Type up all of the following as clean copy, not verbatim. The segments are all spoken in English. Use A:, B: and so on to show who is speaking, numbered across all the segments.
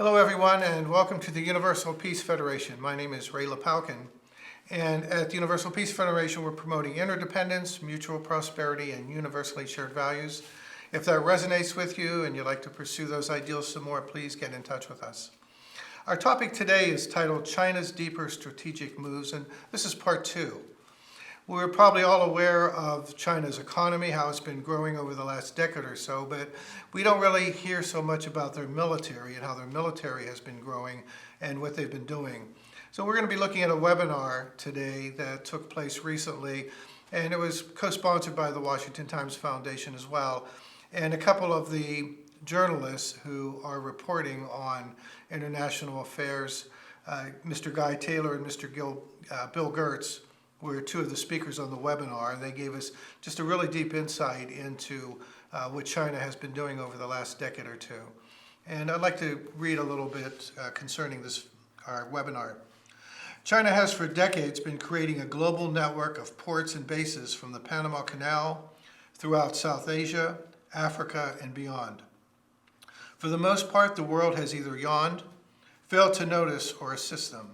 A: Hello everyone and welcome to the Universal Peace Federation. My name is Ray Lapalkin, and at the Universal Peace Federation we're promoting interdependence, mutual prosperity, and universally shared values. If that resonates with you and you'd like to pursue those ideals some more, please get in touch with us. Our topic today is titled China's Deeper Strategic Moves, and this is part 2. We're probably all aware of China's economy, how it's been growing over the last decade or so, but we don't really hear so much about their military and how their military has been growing and what they've been doing. So we're going to be looking at a webinar today that took place recently, and it was co-sponsored by the Washington Times Foundation as well, and a couple of the journalists who are reporting on international affairs, Mr. Guy Taylor and Mr. Bill Gertz, were two of the speakers on the webinar, and they gave us just a really deep insight into what China has been doing over the last decade or two. And I'd like to read a little bit concerning our webinar. China has for decades been creating a global network of ports and bases from the Panama Canal throughout South Asia, Africa, and beyond. For the most part, the world has either yawned, failed to notice, or assist them.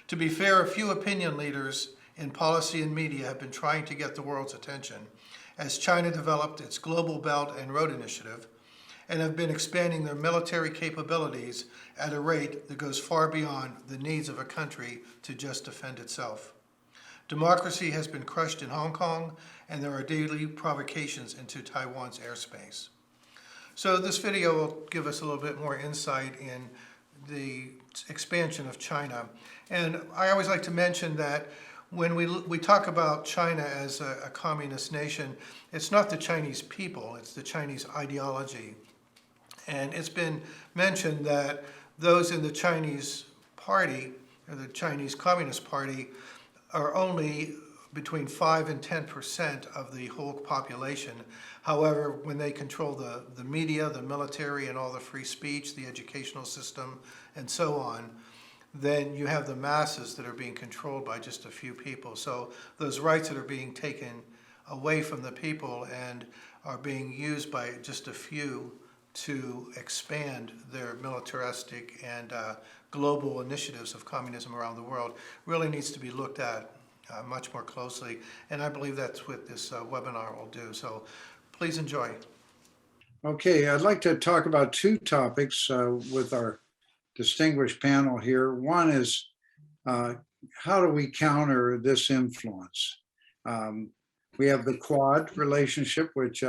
A: To be fair, a few opinion leaders in policy and media have been trying to get the world's attention as China developed its Global Belt and Road Initiative and have been expanding their military capabilities at a rate that goes far beyond the needs of a country to just defend itself. Democracy has been crushed in Hong Kong, and there are daily provocations into Taiwan's airspace. So this video will give us a little bit more insight in the expansion of China. And I always like to mention that when we talk about China as a communist nation, it's not the Chinese people, it's the Chinese ideology. And it's been mentioned that those in the Chinese party, or the Chinese Communist Party, are only between 5 and 10% of the whole population. However, when they control the media, the military, and all the free speech, the educational system, and so on, then you have the masses that are being controlled by just a few people. So those rights that are being taken away from the people and are being used by just a few to expand their militaristic and global initiatives of communism around the world really needs to be looked at much more closely. And I believe that's what this webinar will do. So please enjoy.
B: Okay, I'd like to talk about two topics with our distinguished panel here. One is how do we counter this influence? We have the Quad relationship, which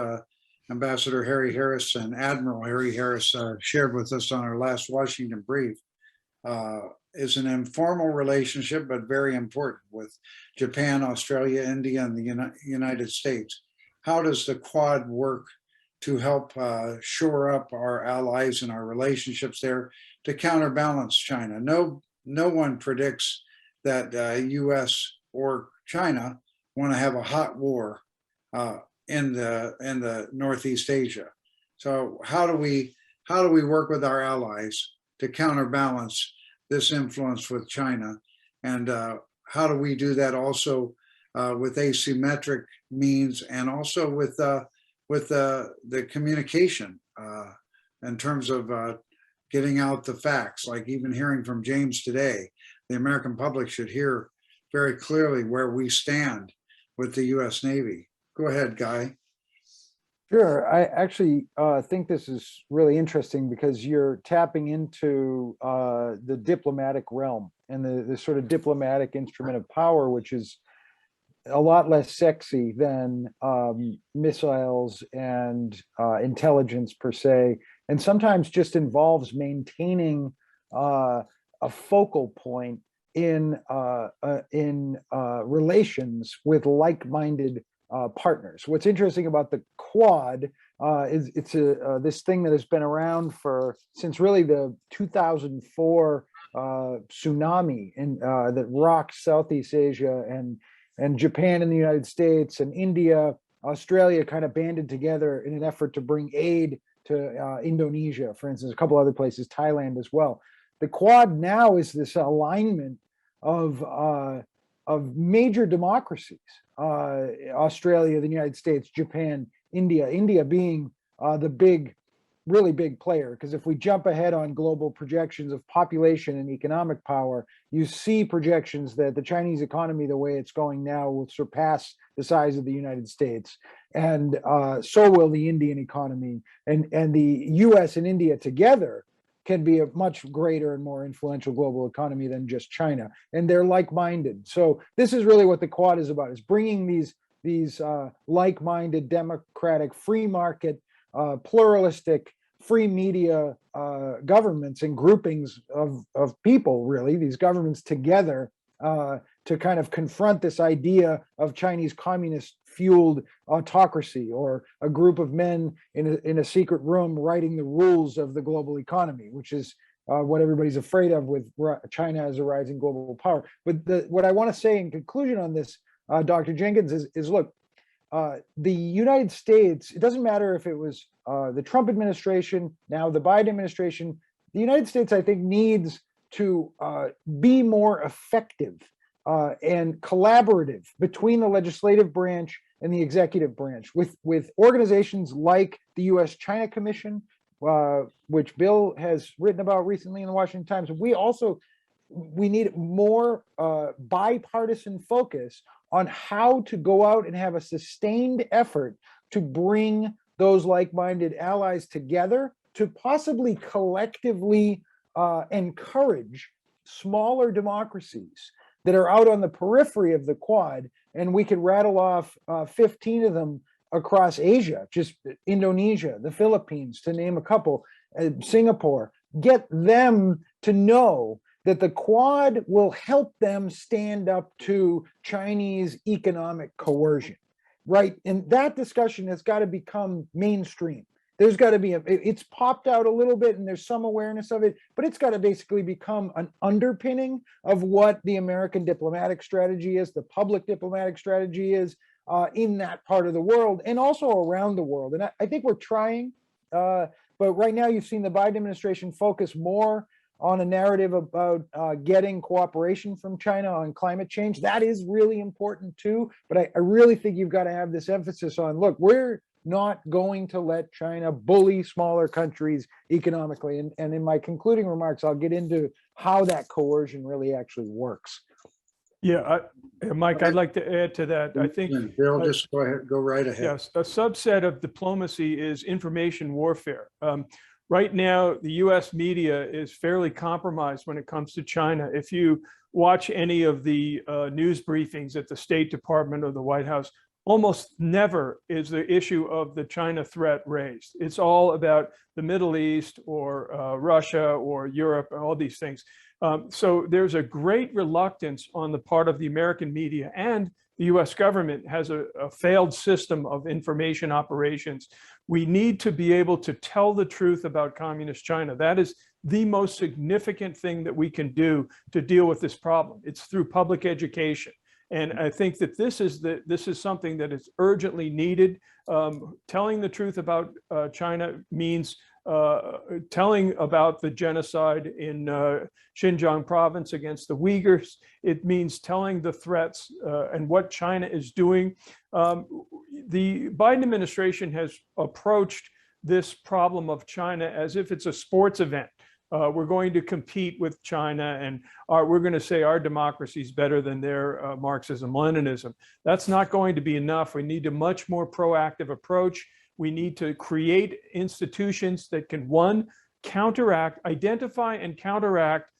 B: Ambassador Harry Harris and Admiral Harry Harris shared with us on our last Washington brief. Is an informal relationship, but very important, with Japan, Australia, India, and the United States. How does the Quad work to help shore up our allies and our relationships there to counterbalance China? No one predicts that U.S. or China want to have a hot war in the Northeast Asia. So how do we work with our allies to counterbalance this influence with China, and how do we do that also with asymmetric means, and also with the communication in terms of getting out the facts, like even hearing from James today. The American public should hear very clearly where we stand with the U.S. Navy. Go ahead, Guy.
C: Sure. I actually think this is really interesting because you're tapping into the diplomatic realm and the sort of diplomatic instrument of power, which is a lot less sexy than missiles and intelligence per se, and sometimes just involves maintaining a focal point in relations with like-minded partners. What's interesting about the Quad is it's this thing that has been around since really the 2004 tsunami that rocked Southeast Asia, and Japan and the United States and India, Australia kind of banded together in an effort to bring aid to Indonesia, for instance, a couple other places, Thailand as well. The Quad now is this alignment of major democracies, Australia, the United States, Japan, India being the big really big player, because if we jump ahead on global projections of population and economic power, you see projections that the Chinese economy, the way it's going now, will surpass the size of the United States, and so will the Indian economy, and the U.S. and India together can be a much greater and more influential global economy than just China, and they're like-minded. So this is really what the Quad is about: is bringing these like-minded, democratic, free market, pluralistic, free media governments and groupings of people, really, these governments together to kind of confront this idea of Chinese communist-fueled autocracy, or a group of men in a secret room writing the rules of the global economy, which is what everybody's afraid of with China as a rising global power. But what I want to say in conclusion on this, Dr. Jenkins, is look, the United States, it doesn't matter if it was the Trump administration, now the Biden administration, the United States, I think, needs to be more effective and collaborative between the legislative branch and the executive branch with organizations like the U.S. China Commission, which Bill has written about recently in the Washington Times. We need more bipartisan focus on how to go out and have a sustained effort to bring those like-minded allies together to possibly collectively encourage smaller democracies that are out on the periphery of the Quad. And we could rattle off 15 of them across Asia, just Indonesia, the Philippines, to name a couple, Singapore. Get them to know that the Quad will help them stand up to Chinese economic coercion, right? And that discussion has got to become mainstream. There's got to be it's popped out a little bit and there's some awareness of it, but it's got to basically become an underpinning of what the American diplomatic strategy is, the public diplomatic strategy is in that part of the world and also around the world. And I think we're trying, but right now you've seen the Biden administration focus more on a narrative about getting cooperation from China on climate change. That is really important too, but I really think you've got to have this emphasis on, look, we're not going to let China bully smaller countries economically. And in my concluding remarks, I'll get into how that coercion really actually works.
D: Yeah, Mike, I'd like to add to that. I think
B: Bill, just go ahead, go right ahead.
D: yes, a subset of diplomacy is information warfare. Right now, the US media is fairly compromised when it comes to China. If you watch any of the news briefings at the State Department or the White House, almost never is the issue of the China threat raised. It's all about the Middle East or Russia or Europe, all these things. So there's a great reluctance on the part of the American media, and the US government has a failed system of information operations. We need to be able to tell the truth about communist China. That is the most significant thing that we can do to deal with this problem. It's through public education. And I think that this is something that is urgently needed. Telling the truth about China means telling about the genocide in Xinjiang province against the Uyghurs. It means telling the threats and what China is doing. The Biden administration has approached this problem of China as if it's a sports event. We're going to compete with China, and we're going to say our democracy is better than their Marxism-Leninism. That's not going to be enough. We need a much more proactive approach. We need to create institutions that can, one, identify and counteract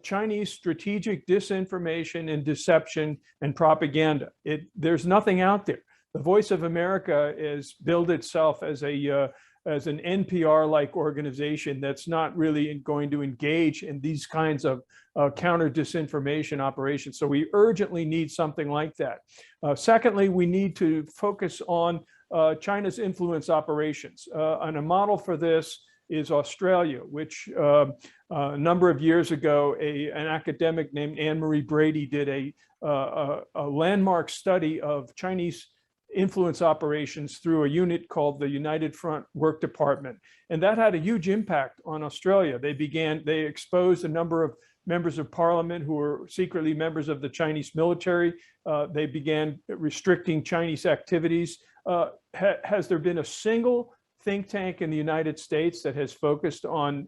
D: Chinese strategic disinformation and deception and propaganda. There's nothing out there. The Voice of America is billed itself as an NPR-like organization that's not really going to engage in these kinds of counter disinformation operations. So we urgently need something like that. Secondly, we need to focus on China's influence operations. And a model for this is Australia, which a number of years ago, an academic named Anne-Marie Brady did a landmark study of Chinese influence operations through a unit called the United Front Work Department. And that had a huge impact on Australia. They exposed a number of members of parliament who were secretly members of the Chinese military. They began restricting Chinese activities. Has there been a single think tank in the United States that has focused on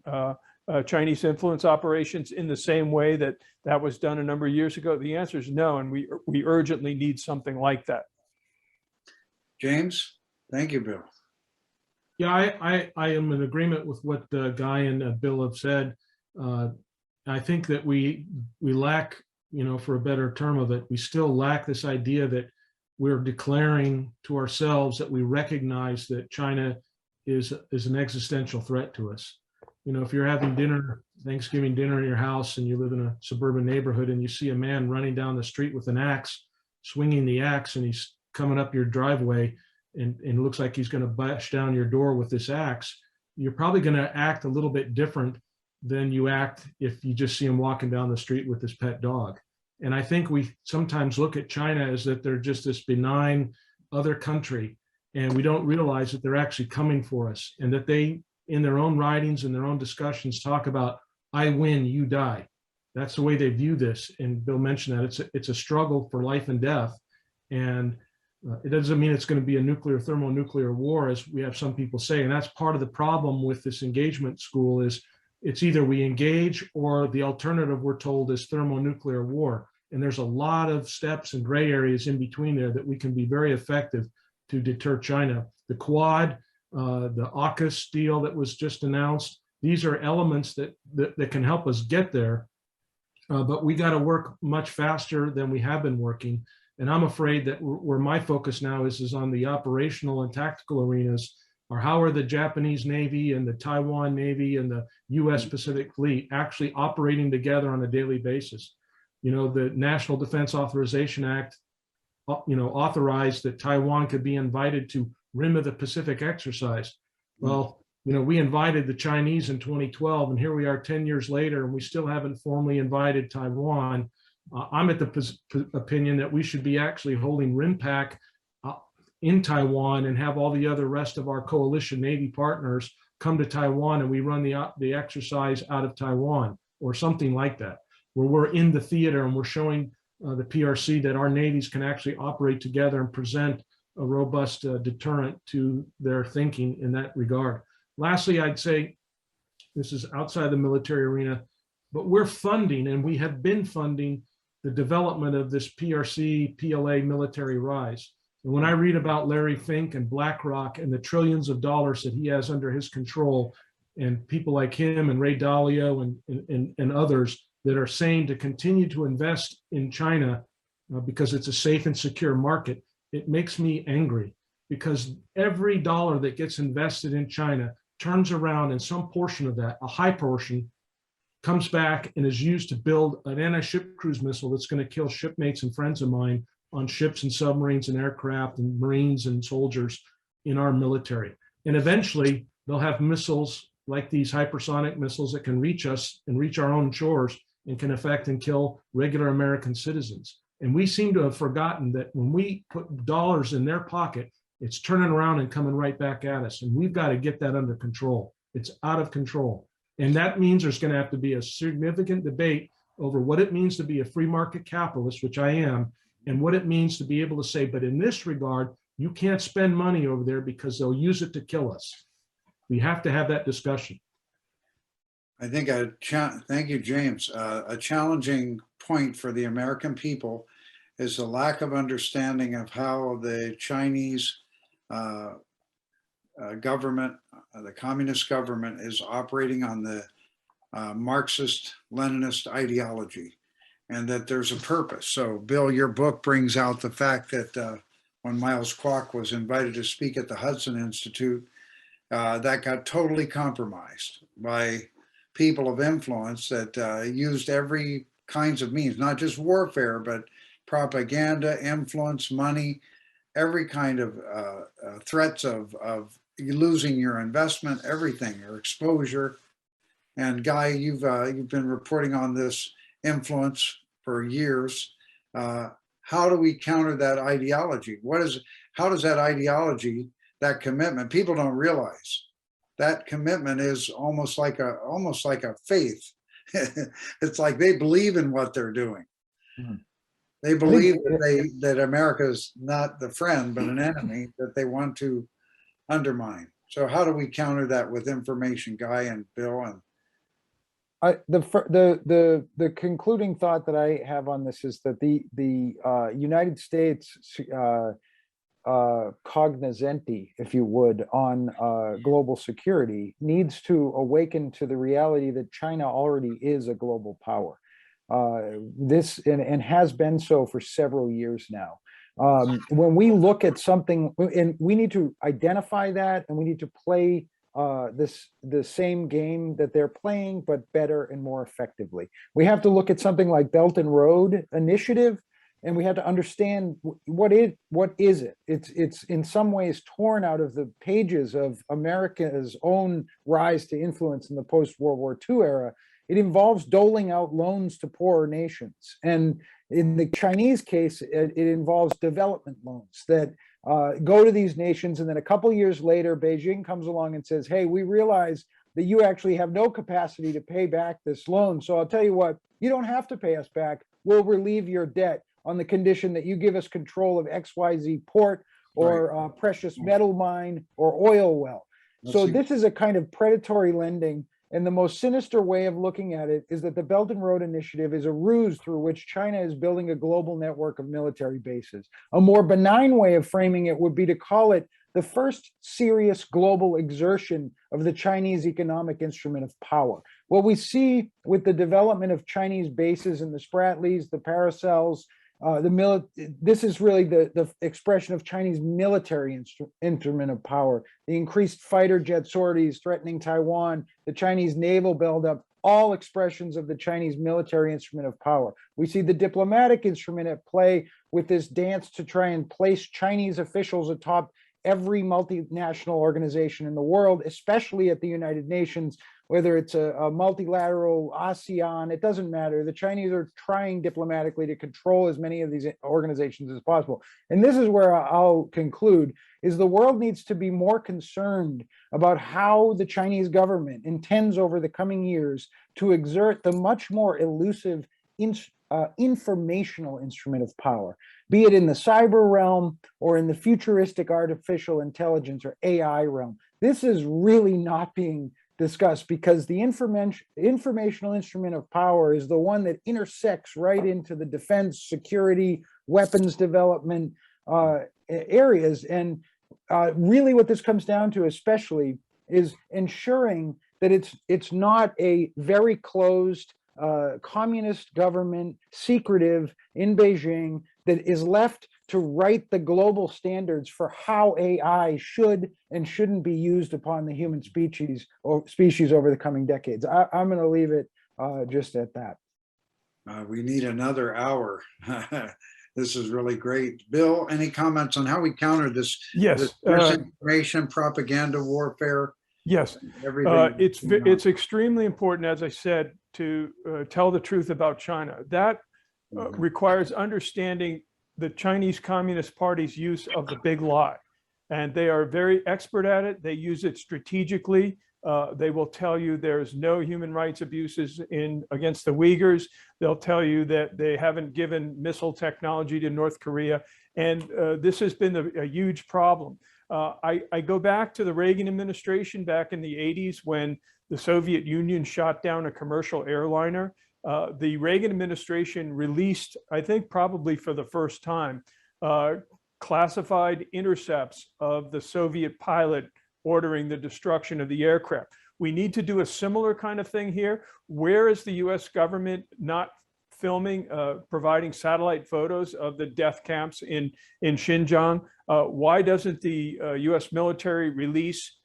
D: Chinese influence operations in the same way that that was done a number of years ago? The answer is no, and we urgently need something like that.
B: James? Thank you, Bill.
E: Yeah, I am in agreement with what Guy and Bill have said. I think that we lack, for a better term of it, we still lack this idea that we're declaring to ourselves that we recognize that China is an existential threat to us. If you're having dinner, Thanksgiving dinner in your house, and you live in a suburban neighborhood, and you see a man running down the street with an axe, swinging the axe, and he's coming up your driveway, and it looks like he's going to bash down your door with this axe, you're probably going to act a little bit different than you act if you just see him walking down the street with his pet dog. And I think we sometimes look at China as that they're just this benign other country, and we don't realize that they're actually coming for us, and that they, in their own writings and their own discussions, talk about, I win, you die. That's the way they view this. And Bill mentioned that it's a struggle for life and death. And it doesn't mean it's going to be a thermonuclear war, as we have some people say. And that's part of the problem with this engagement school, is it's either we engage, or the alternative, we're told, is thermonuclear war. And there's a lot of steps and gray areas in between there that we can be very effective to deter China. The Quad, the AUKUS deal that was just announced, these are elements that can help us get there. But we got to work much faster than we have been working. And I'm afraid that where my focus now is on the operational and tactical arenas, or how are the Japanese Navy and the Taiwan Navy and the US Pacific Fleet actually operating together on a daily basis. The National Defense Authorization Act, authorized that Taiwan could be invited to Rim of the Pacific exercise. Well, we invited the Chinese in 2012, and here we are 10 years later, and we still haven't formally invited Taiwan. I'm at the opinion that we should be actually holding RIMPAC in Taiwan, and have all the other rest of our coalition Navy partners come to Taiwan, and we run the exercise out of Taiwan, or something like that, where we're in the theater and we're showing the PRC that our navies can actually operate together and present a robust deterrent to their thinking in that regard. Lastly, I'd say, this is outside the military arena, but we're funding, and we have been funding, the development of this PRC, PLA military rise. And when I read about Larry Fink and BlackRock and the trillions of dollars that he has under his control, and people like him and Ray Dalio and others that are saying to continue to invest in China because it's a safe and secure market, it makes me angry, because every dollar that gets invested in China turns around, and some portion of that, a high portion, comes back and is used to build an anti-ship cruise missile that's going to kill shipmates and friends of mine on ships and submarines and aircraft and Marines and soldiers in our military. And eventually they'll have missiles like these hypersonic missiles that can reach us and reach our own shores and can affect and kill regular American citizens. And we seem to have forgotten that when we put dollars in their pocket, it's turning around and coming right back at us. And we've got to get that under control. It's out of control. And that means there's going to have to be a significant debate over what it means to be a free market capitalist, which I am, and what it means to be able to say, but in this regard, you can't spend money over there because they'll use it to kill us. We have to have that discussion.
B: I think thank you, James. A challenging point for the American people is the lack of understanding of how the Chinese government, the communist government, is operating on the Marxist-Leninist ideology, and that there's a purpose. So, Bill, your book brings out the fact that when Miles Kwok was invited to speak at the Hudson Institute, that got totally compromised by people of influence that used every kinds of means, not just warfare, but propaganda, influence, money, every kind of threats of losing your investment, everything, or exposure. And Guy, you've been reporting on this influence for years. How do we counter that ideology? How does that ideology, that commitment, people don't realize that commitment is almost like a faith. It's like they believe in what they're doing. Mm-hmm. They believe that America is not the friend, but an enemy that they want to undermine. So how do we counter that with information, Guy and Bill? And
C: The concluding thought that I have on this is that the United States cognoscenti, if you would, on global security needs to awaken to the reality that China already is a global power. This and has been so for several years now. When we look at something, and we need to identify that, and we need to play the same game that they're playing, but better and more effectively. We have to look at something like Belt and Road Initiative, and we have to understand what is it. It's in some ways torn out of the pages of America's own rise to influence in the post-World War II era. It involves doling out loans to poorer nations. And in the Chinese case, it involves development loans that go to these nations. And then a couple years later, Beijing comes along and says, hey, we realize that you actually have no capacity to pay back this loan. So I'll tell you what, you don't have to pay us back. We'll relieve your debt on the condition that you give us control of XYZ port or precious metal mine or oil well. So this is a kind of predatory lending. And the most sinister way of looking at it is that the Belt and Road Initiative is a ruse through which China is building a global network of military bases. A more benign way of framing it would be to call it the first serious global exertion of the Chinese economic instrument of power. What we see with the development of Chinese bases in the Spratlys, the Paracels, this is really the expression of Chinese military instrument of power. The increased fighter jet sorties threatening Taiwan, the Chinese naval buildup, all expressions of the Chinese military instrument of power. We see the diplomatic instrument at play with this dance to try and place Chinese officials atop every multinational organization in the world, especially at the United Nations, whether it's a multilateral ASEAN, it doesn't matter. The Chinese are trying diplomatically to control as many of these organizations as possible. And this is where I'll conclude, is the world needs to be more concerned about how the Chinese government intends over the coming years to exert the much more elusive informational instrument of power, be it in the cyber realm or in the futuristic artificial intelligence or AI realm. This is really not being discussed because the informational instrument of power is the one that intersects right into the defense, security, weapons development areas. And really what this comes down to especially is ensuring that it's not a very closed communist government, secretive in Beijing, that is left to write the global standards for how AI should and shouldn't be used upon the human species over the coming decades. I'm going to leave it just at that.
B: We need another hour. This is really great. Bill, any comments on how we counter this?
D: Yes.
B: This misinformation, propaganda, warfare?
D: Yes, it's extremely important, as I said, to tell the truth about China. That requires understanding the Chinese Communist Party's use of the big lie. And they are very expert at it. They use it strategically. They will tell you there's no human rights abuses against the Uyghurs. They'll tell you that they haven't given missile technology to North Korea. And this has been a huge problem. I go back to the Reagan administration back in the 80s when the Soviet Union shot down a commercial airliner. The Reagan administration released, I think probably for the first time, classified intercepts of the Soviet pilot ordering the destruction of the aircraft. We need to do a similar kind of thing here. Where is the US government not filming, providing satellite photos of the death camps in Xinjiang? Why doesn't the US military release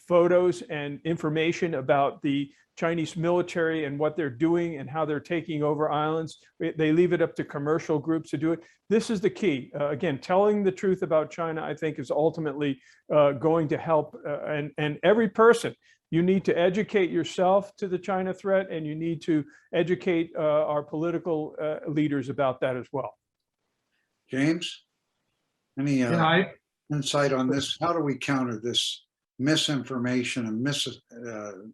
D: photos and information about the Chinese military and what they're doing and how they're taking over islands? They leave it up to commercial groups to do it. This is the key. Again, telling the truth about China, I think, is ultimately going to help. And every person, you need to educate yourself to the China threat, and you need to educate our political leaders about that as well.
B: James, any insight on this? How do we counter this misinformation and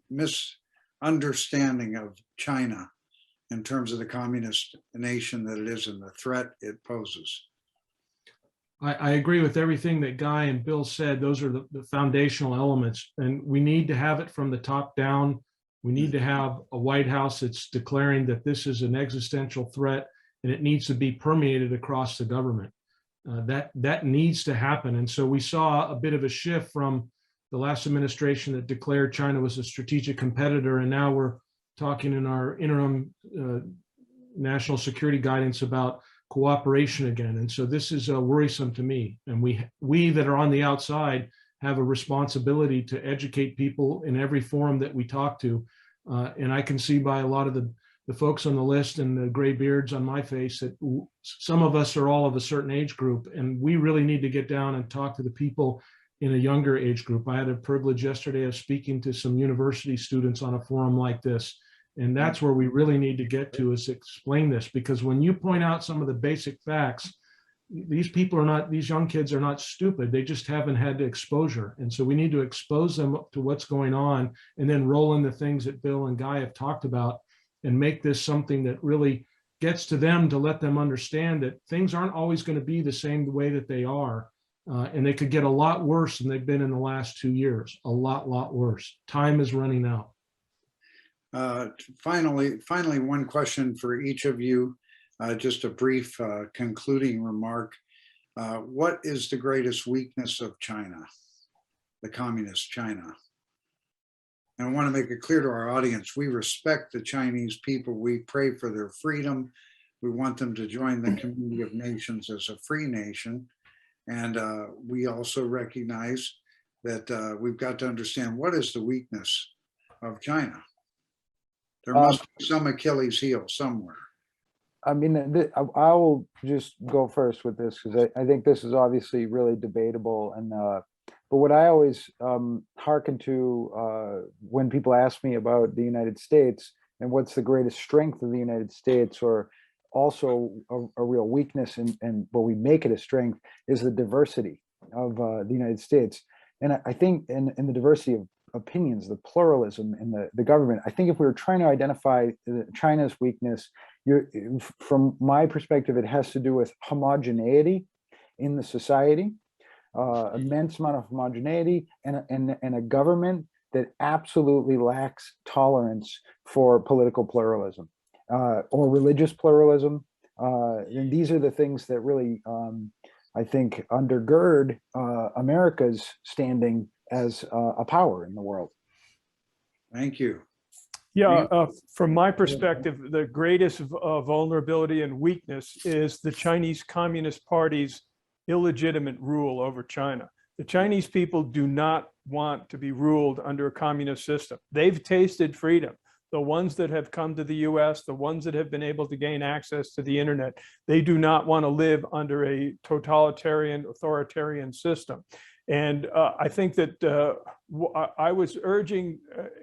B: misunderstanding of China in terms of the communist nation that it is and the threat it poses?
E: I agree with everything that Guy and Bill said. Those are the foundational elements, and we need to have it from the top down. We need to have a White House that's declaring that this is an existential threat, and it needs to be permeated across the government. That needs to happen. And so we saw a bit of a shift from the last administration that declared China was a strategic competitor, and now we're talking in our interim national security guidance about cooperation again. And so this is worrisome to me. And we that are on the outside have a responsibility to educate people in every forum that we talk to. And I can see by a lot of the folks on the list and the gray beards on my face that some of us are all of a certain age group, and we really need to get down and talk to the people in a younger age group. I had a privilege yesterday of speaking to some university students on a forum like this. And that's where we really need to get to, is explain this, because when you point out some of the basic facts, these young kids are not stupid. They just haven't had the exposure. And so we need to expose them to what's going on, and then roll in the things that Bill and Guy have talked about, and make this something that really gets to them, to let them understand that things aren't always going to be the same way that they are. And they could get a lot worse than they've been in the last 2 years, a lot worse. Time is running out.
B: Finally, one question for each of you, just a brief concluding remark. What is the greatest weakness of China, the communist China? And I want to make it clear to our audience, we respect the Chinese people. We pray for their freedom. We want them to join the community of nations as a free nation. And we also recognize that we've got to understand, what is the weakness of China? There must be some Achilles heel somewhere.
C: I mean, I will just go first with this, because I think this is obviously really debatable. And but what I always hearken to when people ask me about the United States and what's the greatest strength of the United States, or also a real weakness, and what we make it a strength, is the diversity of the United States. And I think in the diversity of opinions, the pluralism in the government. I think if we were trying to identify China's weakness, from my perspective, it has to do with homogeneity in the society, immense amount of homogeneity, and a government that absolutely lacks tolerance for political pluralism or religious pluralism. And these are the things that really, I think, undergird America's standing as a power in the world.
B: Thank you.
D: Yeah, from my perspective, the greatest vulnerability and weakness is the Chinese Communist Party's illegitimate rule over China. The Chinese people do not want to be ruled under a communist system. They've tasted freedom. The ones that have come to the US, the ones that have been able to gain access to the internet, they do not want to live under a totalitarian, authoritarian system. And I think that I was urging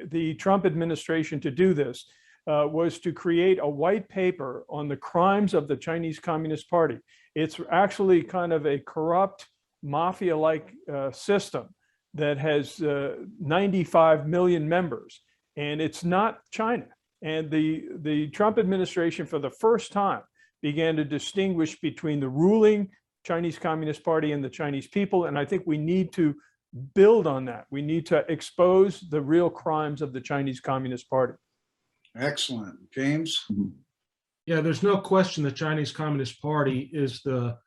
D: the Trump administration to do this, was to create a white paper on the crimes of the Chinese Communist Party. It's actually kind of a corrupt, mafia-like system that has 95 million members, and it's not China. And the Trump administration, for the first time, began to distinguish between the ruling Chinese Communist Party and the Chinese people. And I think we need to build on that. We need to expose the real crimes of the Chinese Communist Party.
B: Excellent. James?
E: Yeah, there's no question the Chinese Communist Party is the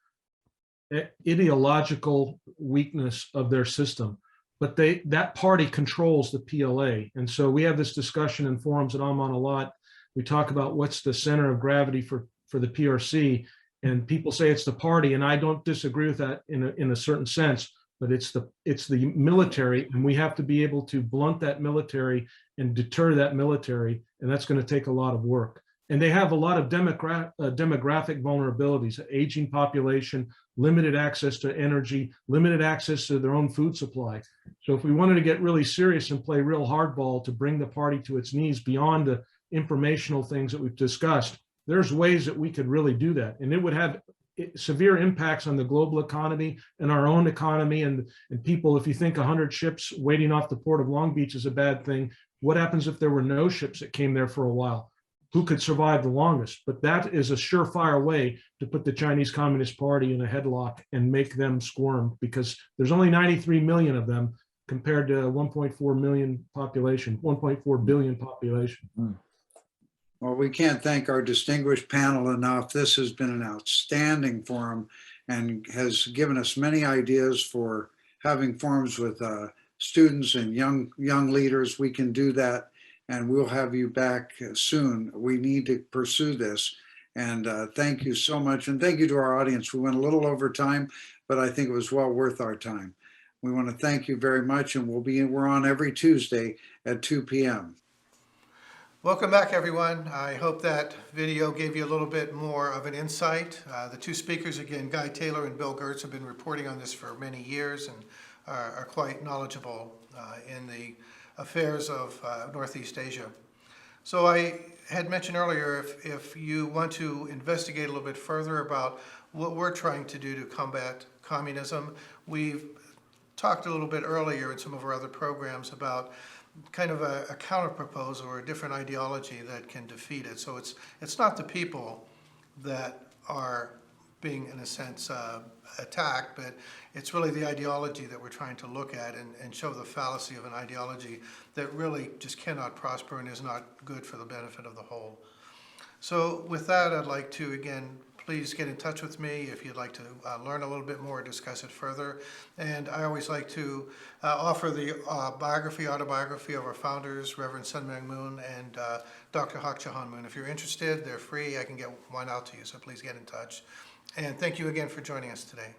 E: ideological weakness of their system. But that party controls the PLA. And so we have this discussion in forums that I'm on a lot. We talk about what's the center of gravity for the PRC. And people say it's the party, and I don't disagree with that in a certain sense, but it's the military, and we have to be able to blunt that military and deter that military, and that's going to take a lot of work. And they have a lot of demographic vulnerabilities: aging population, limited access to energy, limited access to their own food supply. So if we wanted to get really serious and play real hardball to bring the party to its knees beyond the informational things that we've discussed, there's ways that we could really do that. And it would have severe impacts on the global economy and our own economy and people. If you think 100 ships waiting off the port of Long Beach is a bad thing, what happens if there were no ships that came there for a while? who could survive the longest. But that is a surefire way to put the Chinese Communist Party in a headlock and make them squirm, because there's only 93 million of them compared to 1.4 million population, 1.4 billion population.
B: Well, we can't thank our distinguished panel enough. This has been an outstanding forum and has given us many ideas for having forums with students and young leaders. We can do that, and we'll have you back soon. We need to pursue this. And thank you so much. And thank you to our audience. We went a little over time, but I think it was well worth our time. We want to thank you very much, and we're on every Tuesday at 2 p.m.
A: Welcome back, everyone. I hope that video gave you a little bit more of an insight. The two speakers, again, Guy Taylor and Bill Gertz, have been reporting on this for many years and are quite knowledgeable in the affairs of Northeast Asia. So I had mentioned earlier, if you want to investigate a little bit further about what we're trying to do to combat communism, we've talked a little bit earlier in some of our other programs about kind of a counter proposal or a different ideology that can defeat it. So it's not the people that are being, in a sense, attacked, but it's really the ideology that we're trying to look at and show the fallacy of an ideology that really just cannot prosper and is not good for the benefit of the whole. So with that, I'd like to, again, please get in touch with me if you'd like to learn a little bit more, discuss it further. And I always like to offer the autobiography of our founders, Reverend Sun Myung Moon and Dr. Hak Jahan Moon. If you're interested, they're free. I can get one out to you, so please get in touch. And thank you again for joining us today.